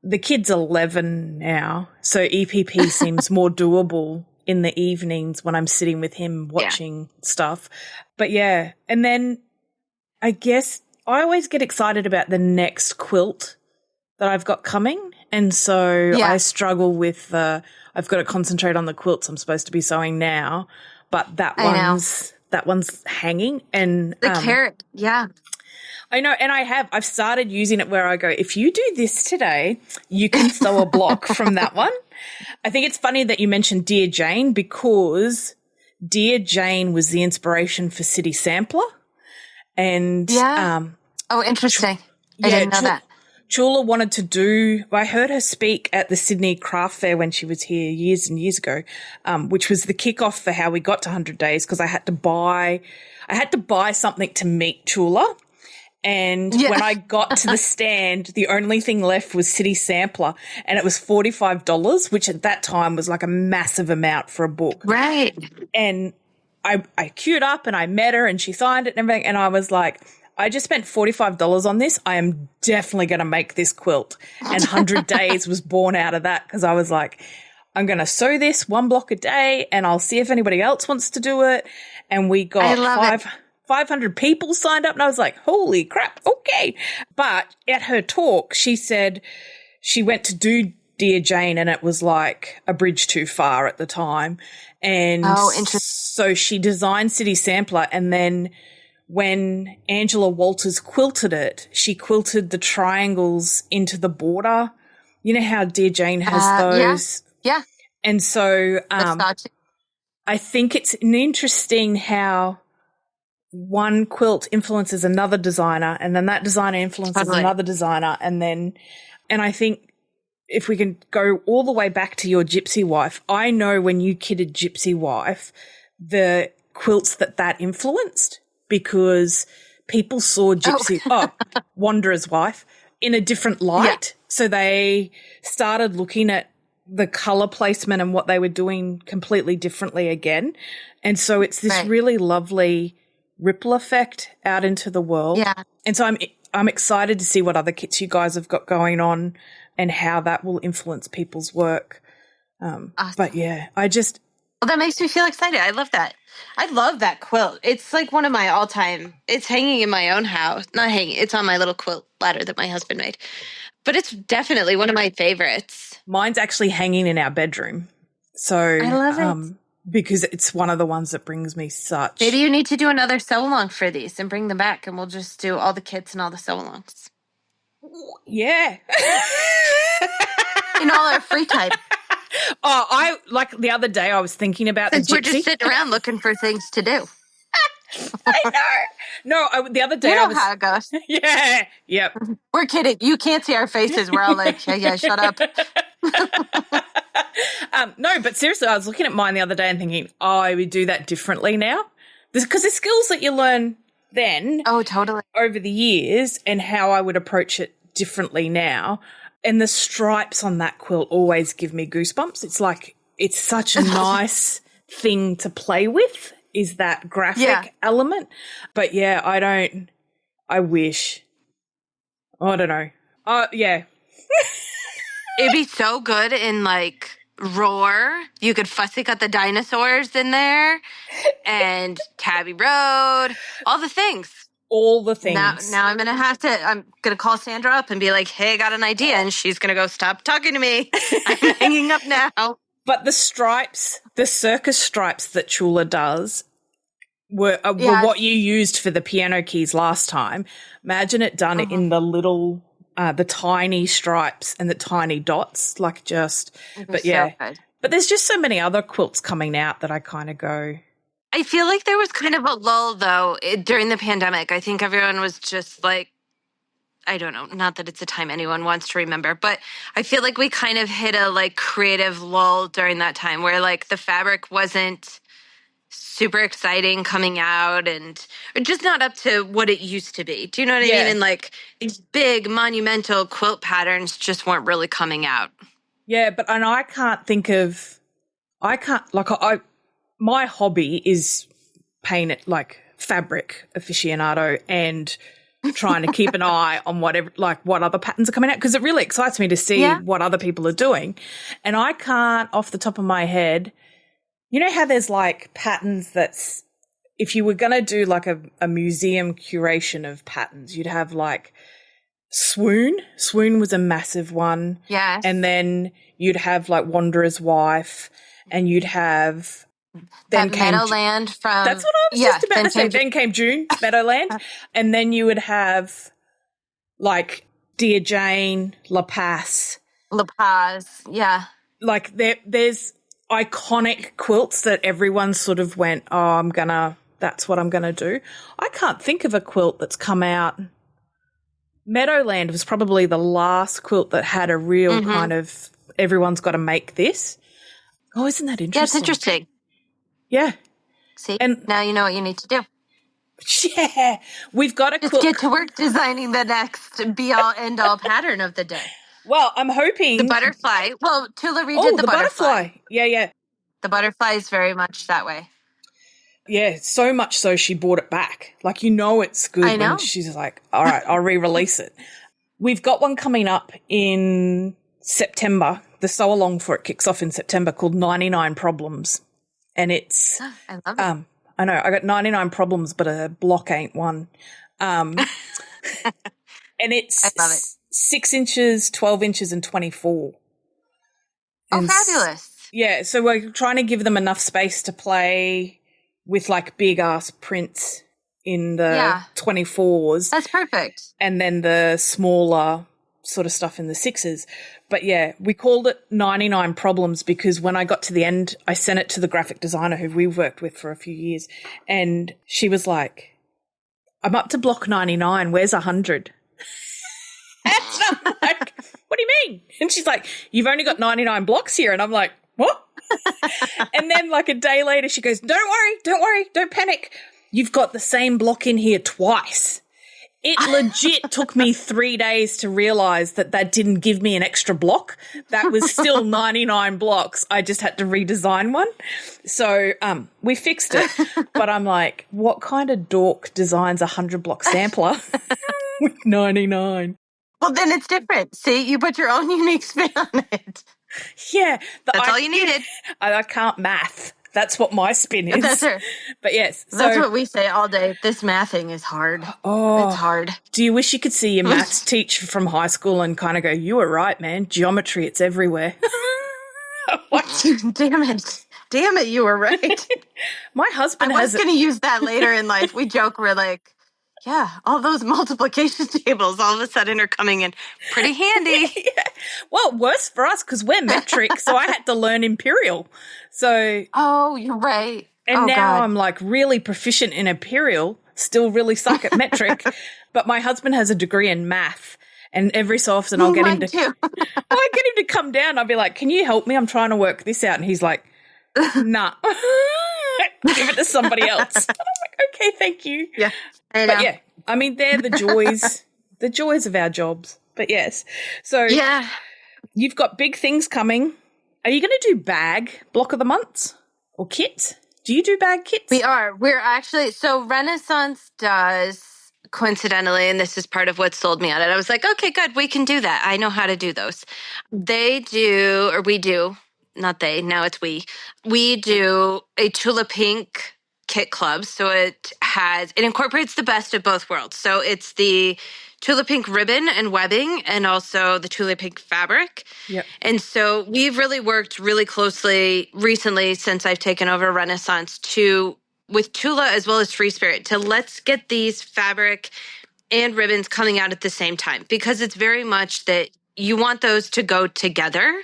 the kid's 11 now, so EPP seems more doable in the evenings when I'm sitting with him watching stuff. But yeah, and then I guess I always get excited about the next quilt that I've got coming. And so I struggle with I've got to concentrate on the quilts I'm supposed to be sewing now, but that one's hanging. And the carrot, I know, and I've started using it where I go, if you do this today, you can sew a block from that one. I think it's funny that you mentioned Dear Jane because Dear Jane was the inspiration for City Sampler. And interesting. I didn't know that. Chula wanted to do, I heard her speak at the Sydney Craft Fair when she was here years and years ago, which was the kickoff for how we got to 100 days, because I had to buy something to meet Chula. And when I got to the stand, the only thing left was City Sampler, and it was $45, which at that time was like a massive amount for a book. Right. And I queued up and I met her and she signed it and everything. And I was like, I just spent $45 on this. I am definitely going to make this quilt. And 100 Days was born out of that, because I was like, I'm going to sew this 1 block a day and I'll see if anybody else wants to do it. And we got 500 people signed up, and I was like, holy crap, okay. But at her talk, she said she went to do Dear Jane and it was like a bridge too far at the time. And so she designed City Sampler, and then when Angela Walters quilted it, she quilted the triangles into the border. You know how Dear Jane has those? Yeah. And so I think it's interesting how one quilt influences another designer, and then that designer influences another designer. And I think if we can go all the way back to your Gypsy Wife, I know when you kidded Gypsy Wife, the quilts that influenced, because people saw Wanderer's Wife in a different light. Yeah. So they started looking at the color placement and what they were doing completely differently again. And so it's this really lovely ripple effect out into the world. Yeah. And so I'm excited to see what other kits you guys have got going on and how that will influence people's work. Awesome. But yeah, well, that makes me feel excited. I love that. I love that quilt. It's like one of my all-time, it's hanging in my own house. Not hanging, it's on my little quilt ladder that my husband made. But it's definitely one of my favorites. Mine's actually hanging in our bedroom. So I love it. Because it's one of the ones that brings me such. Maybe you need to do another sew-along for these and bring them back, and we'll just do all the kits and all the sew-alongs. Yeah. In all our free time. I like the other day I was thinking about Since the Gypsy. we're just sitting around looking for things to do. I know. No, the other day you know how it goes. Yeah. Yep. We're kidding. You can't see our faces. We're all like, yeah, shut up. No, but seriously, I was looking at mine the other day and thinking, I would do that differently now. Because the skills that you learn then totally over the years, and how I would approach it differently now. And the stripes on that quilt always give me goosebumps. It's like, it's such a nice thing to play with, is that graphic element. But yeah, I wish. I don't know. Yeah. It'd be so good in like Roar. You could fussy cut the dinosaurs in there, and Tabby Road, all the things. All the things. Now I'm gonna call Sandra up and be like, hey, I got an idea. And she's gonna go, stop talking to me. I'm hanging up now. But the stripes, the circus stripes that Chula does were what you used for the piano keys last time. Imagine it done in the little, the tiny stripes and the tiny dots, like just, but yeah. So but there's just so many other quilts coming out that I kind of go. I feel like there was kind of a lull, though, during the pandemic. I think everyone was just like, I don't know, not that it's a time anyone wants to remember, but I feel like we kind of hit a like creative lull during that time where like the fabric wasn't super exciting coming out and just not up to what it used to be. Do you know what I mean? And like these big monumental quilt patterns just weren't really coming out. Yeah, but and my hobby is paint it like fabric aficionado and trying to keep an eye on what other patterns are coming out, because it really excites me to see what other people are doing. And I can't off the top of my head, you know how there's like patterns that's, if you were going to do like a museum curation of patterns, you'd have like Swoon. Swoon was a massive one. Yes. And then you'd have like Wanderer's Wife, and you'd have then Meadowland from... That's what I was just about to say. Then came June, Meadowland. And then you would have like Dear Jane, La Paz. La Paz, yeah. Like there's iconic quilts that everyone sort of went, that's what I'm going to do. I can't think of a quilt that's come out Meadowland was probably the last quilt that had a real kind of everyone's got to make this. Oh, isn't that interesting? Yeah, it's interesting. Yeah. See, And now you know what you need to do. yeah, we've got to Just cook. get to work designing the next be-all, end-all pattern of the day. Well, I'm hoping. The butterfly. Well, Tula redid the butterfly. Yeah, yeah. The butterfly is very much that way. Yeah, so much so she bought it back. Like, you know it's good I know. when she's like, all right, I'll re-release it. We've got one coming up in September. The sew-along for it kicks off in September called 99 Problems. And it's I love it. I know, I got 99 problems, but a block ain't one. And it's I love it. 6 inches, 12 inches, and 24. Oh, And fabulous. yeah, so we're trying to give them enough space to play with like big ass prints in the 24s. That's perfect. And then the smaller sort of stuff in the 6s. But yeah, we called it 99 Problems because when I got to the end, I sent it to the graphic designer who we've worked with for a few years. And she was like, I'm up to block 99. Where's 100? And I'm like, what do you mean? And she's like, you've only got 99 blocks here. And I'm like, what? And then like a day later, she goes, don't worry, don't panic. You've got the same block in here twice. It legit took me 3 days to realize that didn't give me an extra block. That was still 99 blocks. I just had to redesign one. So we fixed it. But I'm like, what kind of dork designs a 100-block sampler with 99? Well, then it's different. See, you put your own unique spin on it. Yeah. That's all you needed. I can't math. That's what my spin is. That's her. But yes. So, that's what we say all day. This mathing is hard. Oh, it's hard. Do you wish you could see your maths teacher from high school and kind of go, you were right, man. Geometry, it's everywhere. What? Damn it, you were right. My husband I was going to use that later in life. We joke, we're like, yeah, all those multiplication tables all of a sudden are coming in pretty handy. Yeah. Well, worse for us because we're metric, so I had to learn imperial. So, oh, you're right. And now God. I'm like really proficient in imperial, still really suck at metric, but my husband has a degree in math. And every so often I'll get him to I get him to come down. I'll be like, can you help me? I'm trying to work this out. And he's like, nah, give it to somebody else. And I'm like, okay, thank you. Yeah. But yeah, I mean, they're the joys of our jobs. But yes. So yeah, you've got big things coming. Are you going to do bag block of the months or kits? Do you do bag kits? We are. We're actually, so Renaissance does, coincidentally, and this is part of what sold me on it. I was like, okay, good, we can do that. I know how to do those. They do, or we do, not they, now it's we do a Tula Pink kit club. So it incorporates the best of both worlds. So it's the Tula Pink ribbon and webbing and also the Tula Pink fabric. Yep. And so we've really worked really closely recently since I've taken over Renaissance with Tula as well as Free Spirit to let's get these fabric and ribbons coming out at the same time because it's very much that you want those to go together.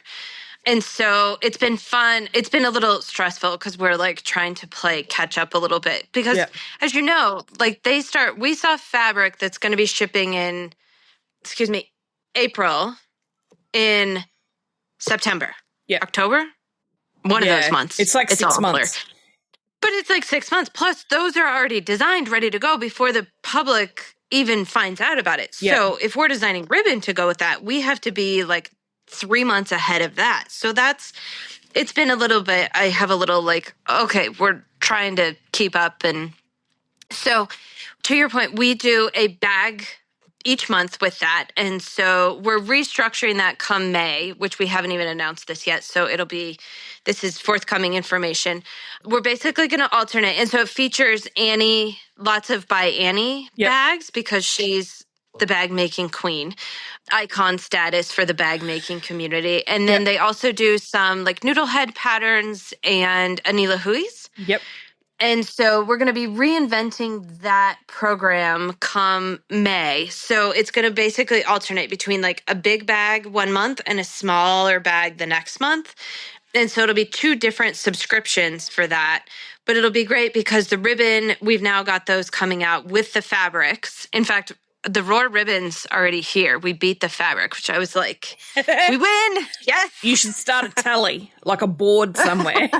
And so it's been fun. It's been a little stressful because we're like trying to play catch up a little bit because as you know, like we saw fabric that's going to be shipping in, April in September. Yeah. October? One of those months. It's like 6 months. But it's like 6 months. Plus those are already designed, ready to go before the public even finds out about it. Yeah. So if we're designing ribbon to go with that, we have to be like 3 months ahead of that. So it's been a little bit, I have a little like, okay, we're trying to keep up. And so to your point, we do a bag each month with that. And so we're restructuring that come May, which we haven't even announced this yet. So this is forthcoming information. We're basically going to alternate. And so it features Annie, lots of by Annie bags because she's the bag making queen, icon status for the bag making community. And then they also do some like noodle head patterns and Anila Hui's. Yep. And so we're going to be reinventing that program come May. So it's going to basically alternate between like a big bag 1 month and a smaller bag the next month. And so it'll be 2 different subscriptions for that. But it'll be great because the ribbon, we've now got those coming out with the fabrics. In fact, the raw ribbon's already here. We beat the fabric, which I was like, we win. Yes. You should start a tally, like a board somewhere.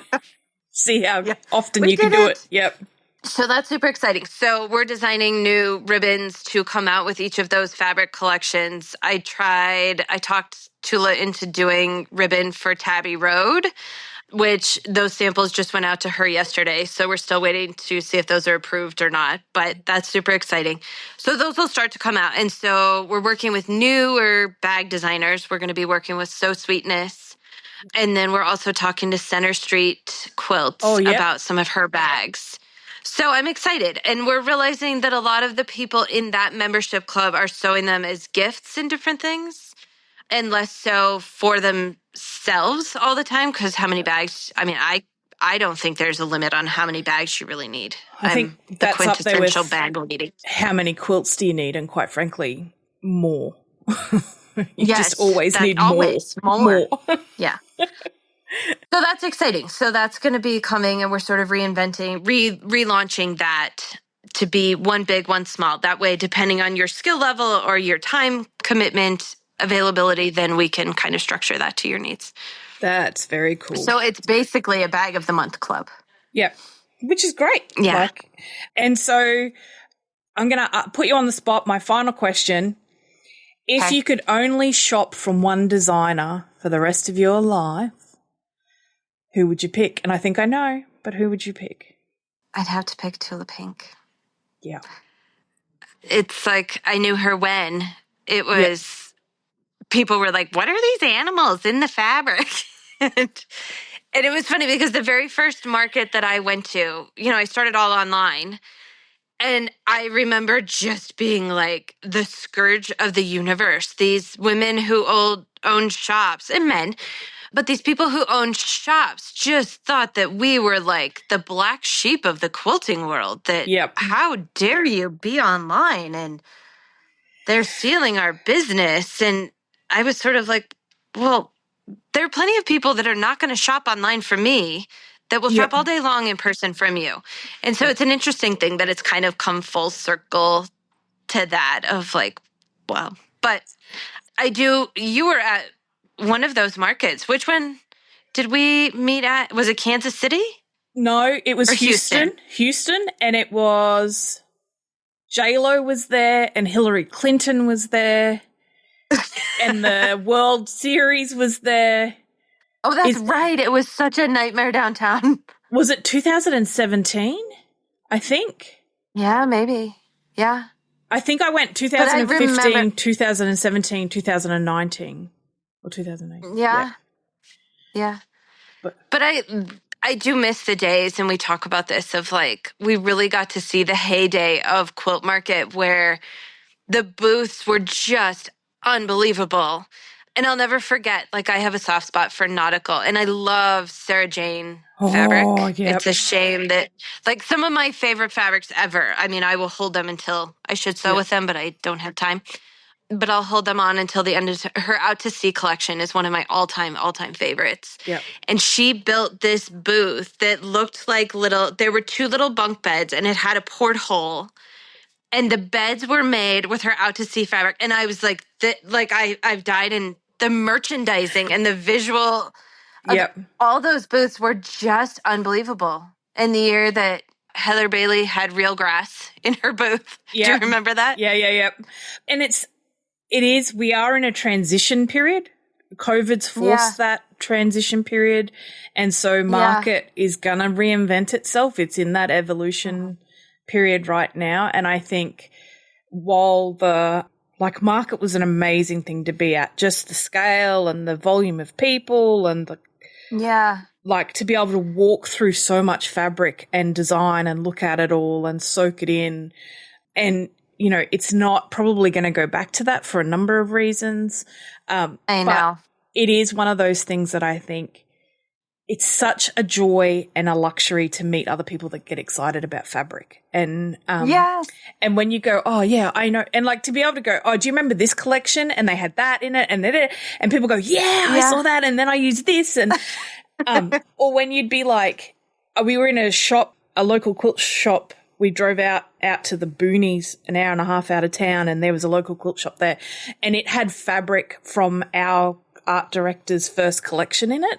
See how often We you can did do it. it. Yep. So that's super exciting. So we're designing new ribbons to come out with each of those fabric collections. I talked Tula into doing ribbon for Tabby Road, which those samples just went out to her yesterday. So we're still waiting to see if those are approved or not, but that's super exciting. So those will start to come out. And so we're working with newer bag designers. We're going to be working with So Sweetness. And then we're also talking to Center Street Quilts about some of her bags. So I'm excited. And we're realizing that a lot of the people in that membership club are sewing them as gifts and different things, and less so for themselves all the time. Because how many bags? I mean, I don't think there's a limit on how many bags you really need. I think that's the up there quintessential with bag needing. how many quilts do you need? And quite frankly, more. You just always need more. Yeah. So that's exciting. So that's going to be coming, and we're sort of relaunching that to be one big, one small. That way, depending on your skill level or your time commitment availability, then we can kind of structure that to your needs. That's very cool. So it's basically a bag of the month club. Yeah, which is great. Yeah. And so I'm going to put you on the spot. My final question. If you could only shop from one designer for the rest of your life, who would you pick? And I think I know, but who would you pick? I'd have to pick Tula Pink. Yeah. It's like I knew her when it was, people were like, what are these animals in the fabric? And it was funny because the very first market that I went to, I started all online. And I remember just being like the scourge of the universe. These women who owned shops, and men, but these people who owned shops just thought that we were like the black sheep of the quilting world. That how dare you be online and they're stealing our business. And I was sort of like, well, there are plenty of people that are not going to shop online for me that will shop all day long in person from you. And so it's an interesting thing that it's kind of come full circle to that of like, wow. But you were at one of those markets. Which one did we meet at? Was it Kansas City? No, it was Houston. And it was J-Lo was there and Hillary Clinton was there and the World Series was there. Oh, that's right. It was such a nightmare downtown. Was it 2017? I think. Yeah, maybe. Yeah. I think I went 2015, 2017, 2019 or 2008. Yeah. But I do miss the days, and we talk about this, of like we really got to see the heyday of Quilt Market where the booths were just unbelievable. And I'll never forget, like, I have a soft spot for nautical, and I love Sarah Jane fabric. It's a shame that, like, some of my favorite fabrics ever, I mean, I will hold them until I should sew with them, but I don't have time. But I'll hold them on until the end of her Out to Sea collection is one of my all-time favorites. Yep. And she built this booth that looked like there were two little bunk beds, and it had a porthole. And the beds were made with her Out to Sea fabric. And I was like, I've died in the merchandising and the visual. All those booths were just unbelievable. In the year that Heather Bailey had real grass in her booth. Do you remember that? Yeah. And we are in a transition period. COVID's forced that transition period. And so market is going to reinvent itself. It's in that evolution period right now. And I think while the market was an amazing thing to be at, just the scale and the volume of people and to be able to walk through so much fabric and design and look at it all and soak it in. And, it's not probably going to go back to that for a number of reasons. I know. But it is one of those things that I think it's such a joy and a luxury to meet other people that get excited about fabric. And and when you go, oh yeah, I know, and like to be able to go, oh, do you remember this collection? And they had that in it, and people go, I saw that, and then I used this, and or when you'd be like, we were in a local quilt shop we drove out to the boonies an hour and a half out of town, and there was a local quilt shop there, and it had fabric from our art director's first collection in it.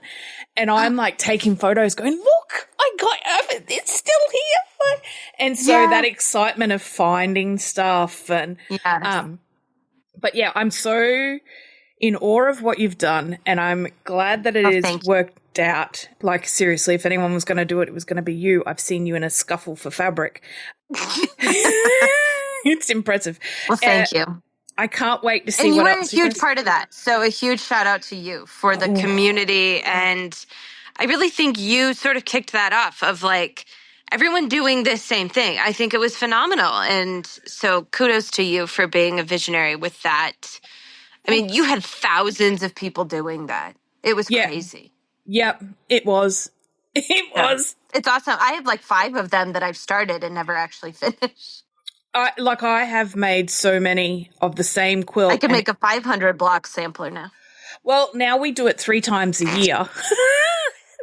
And I'm like taking photos going, look, I got it. It's still here. And so that excitement of finding stuff and, but yeah, I'm so in awe of what you've done, and I'm glad that it is worked out. Like, seriously, if anyone was going to do it, it was going to be you. I've seen you in a scuffle for fabric. It's impressive. Well, thank you. I can't wait to see what else. And you were a huge part of that. So a huge shout out to you for the community. And I really think you sort of kicked that off of like everyone doing this same thing. I think it was phenomenal. And so kudos to you for being a visionary with that. I mean, you had thousands of people doing that. It was crazy. Yep, it was. It was. It's awesome. I have like 5 of them that I've started and never actually finished. I have made so many of the same quilt. I could make a 500 block sampler now. Well, now we do it 3 times a year.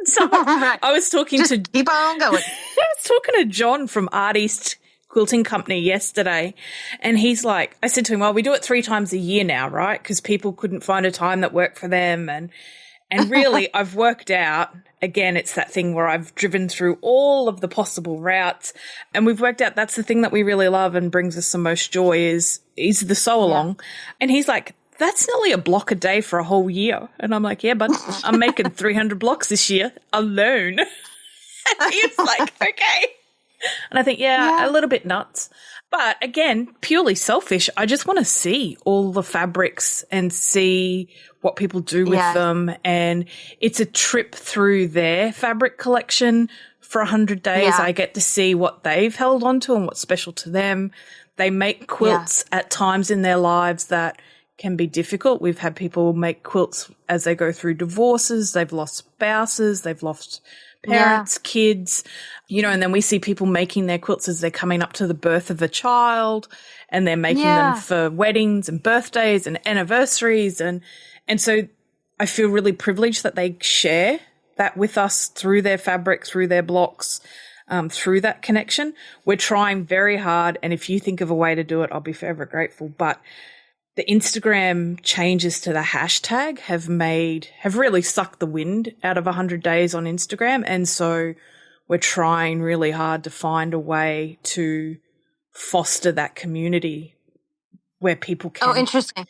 So I was talking keep on going. I was talking to John from Art East Quilting Company yesterday, and he's like, I said to him, well, we do it 3 times a year now, right? Because people couldn't find a time that worked for them. And really, I've worked out, again, it's that thing where I've driven through all of the possible routes, and we've worked out that's the thing that we really love and brings us the most joy is the sew along. And he's like, that's nearly a block a day for a whole year. And I'm like, yeah, but I'm making 300 blocks this year alone. And he's like, okay. And I think, a little bit nuts. But again, purely selfish. I just want to see all the fabrics and see what people do with them. And it's a trip through their fabric collection for 100 days. I get to see what they've held on to and what's special to them. They make quilts at times in their lives that can be difficult. We've had people make quilts as they go through divorces. They've lost spouses. They've lost parents, kids, and then we see people making their quilts as they're coming up to the birth of a child, and they're making them for weddings and birthdays and anniversaries. And so I feel really privileged that they share that with us through their fabric, through their blocks, through that connection. We're trying very hard. And if you think of a way to do it, I'll be forever grateful. But the Instagram changes to the hashtag have really sucked the wind out of 100 days on Instagram. And so we're trying really hard to find a way to foster that community where people can. Oh, interesting.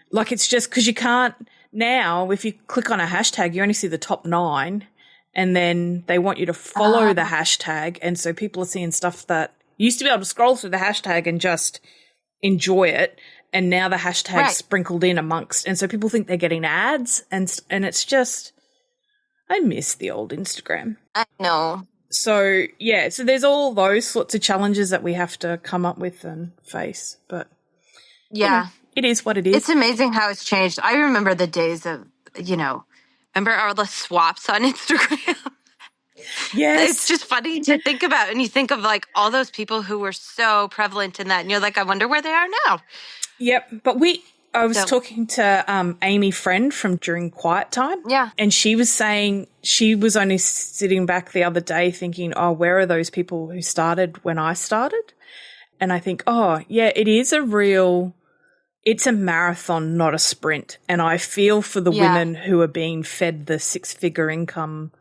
Like, it's just because you can't now, if you click on a hashtag, you only see the top 9, and then they want you to follow the hashtag. And so people are seeing stuff that you used to be able to scroll through the hashtag and just enjoy it. And now the hashtag's sprinkled in amongst. And so people think they're getting ads. And it's just, I miss the old Instagram. I know. So, so there's all those sorts of challenges that we have to come up with and face. But, it is what it is. It's amazing how it's changed. I remember the days of, remember all the swaps on Instagram? Yes. It's just funny to think about. And you think of like all those people who were so prevalent in that. And you're like, I wonder where they are now. Yep. But I was talking to Amy Friend from During Quiet Time. Yeah. And she was saying she was only sitting back the other day thinking, oh, where are those people who started when I started? And I think, it is it's a marathon, not a sprint. And I feel for the women who are being fed the 6-figure income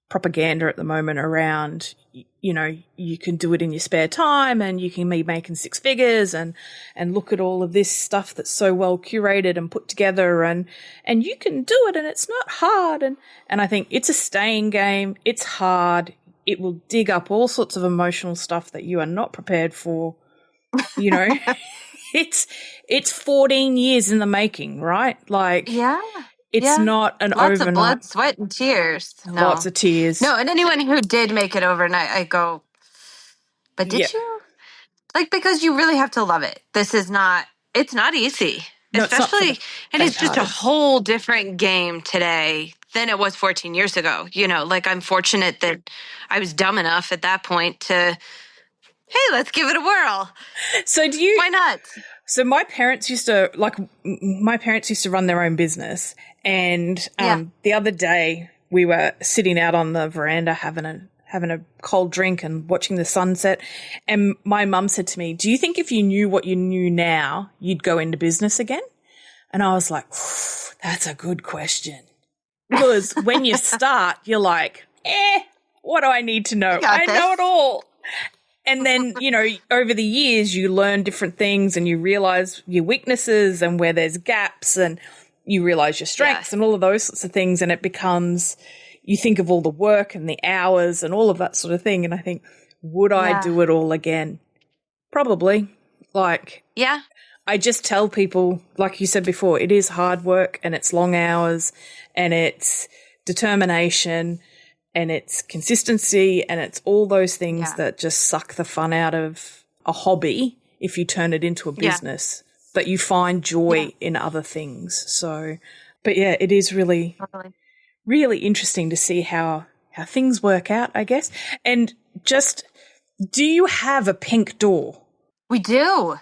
propaganda at the moment around, you can do it in your spare time and you can be making 6 figures and look at all of this stuff that's so well curated and put together and you can do it and it's not hard. And I think it's a staying game. It's hard. It will dig up all sorts of emotional stuff that you are not prepared for, It's 14 years in the making, right? Like, it's not an Lots overnight. of blood, sweat, and tears. No. Lots of tears. No, and anyone who did make it overnight, I go, but did you? Like, because you really have to love it. It's not easy. No, especially, and it's just a whole different game today than it was 14 years ago. Like, I'm fortunate that I was dumb enough at that point to, hey, let's give it a whirl. So why not? So my parents used to run their own business. And the other day we were sitting out on the veranda having having a cold drink and watching the sunset. And my mum said to me, do you think if you knew what you knew now, you'd go into business again? And I was like, that's a good question. Because when you start, you're like, what do I need to know? I know it all. And then, you know, over the years, you learn different things and you realize your weaknesses and where there's gaps, and you realize your strengths and all of those sorts of things. And it becomes, you think of all the work and the hours and all of that sort of thing. And I think, would I do it all again? Probably. I just tell people, like you said before, it is hard work and it's long hours and it's determination and it's consistency and it's all those things that just suck the fun out of a hobby if you turn it into a business, but you find joy in other things. So, but yeah, it is really, really interesting to see how things work out, I guess. And just, do you have a pink door? We do.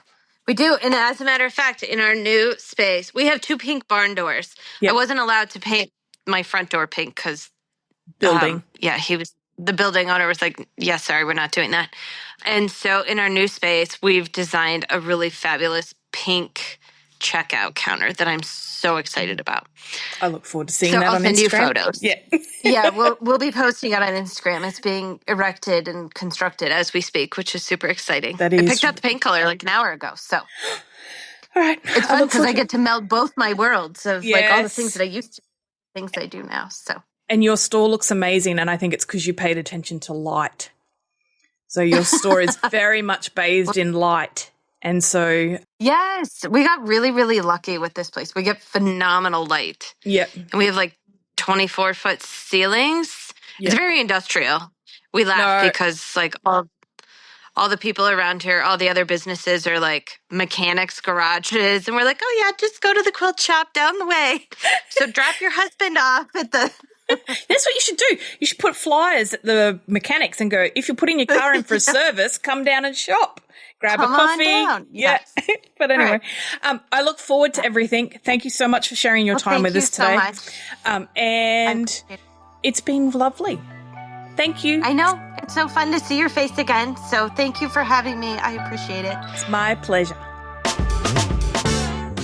We do. And as a matter of fact, in our new space, we have 2 pink barn doors. Yep. I wasn't allowed to paint my front door pink because building. The building owner was like, yeah, sorry, we're not doing that. And so in our new space, we've designed a really fabulous pink checkout counter that I'm so excited about. I look forward to seeing that on Instagram. I'll send you photos. Yeah. Yeah, we'll be posting it on Instagram. It's being erected and constructed as we speak, which is super exciting. I picked out the paint color like an hour ago. So all right. It's fun because I get to meld both my worlds of like all the things that I used to, things I do now. So. And your store looks amazing, and I think it's because you paid attention to light. So your store is very much bathed in light. And so... Yes, we got really, really lucky with this place. We get phenomenal light. Yep. And we have like 24-foot ceilings. Yep. It's very industrial. We laugh because like all the people around here, all the other businesses are like mechanics garages. And we're like, oh, yeah, just go to the quilt shop down the way. So drop your husband off at the... That's what you should do. You should put flyers at the mechanics and go, if you're putting your car in for a service, come down and shop. Grab a coffee. On down. Yeah. Yes. But anyway, I look forward to everything. Thank you so much for sharing your time with us today. So much. And it's been lovely. Thank you. I know. It's so fun to see your face again. So thank you for having me. I appreciate it. It's my pleasure.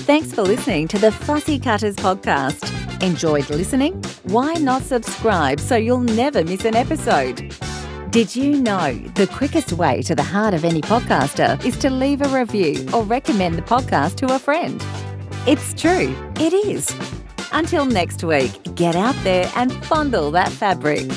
Thanks for listening to the Fussy Cutters podcast. Enjoyed listening? Why not subscribe so you'll never miss an episode? Did you know the quickest way to the heart of any podcaster is to leave a review or recommend the podcast to a friend? It's true. It is. Until next week, get out there and fondle that fabric.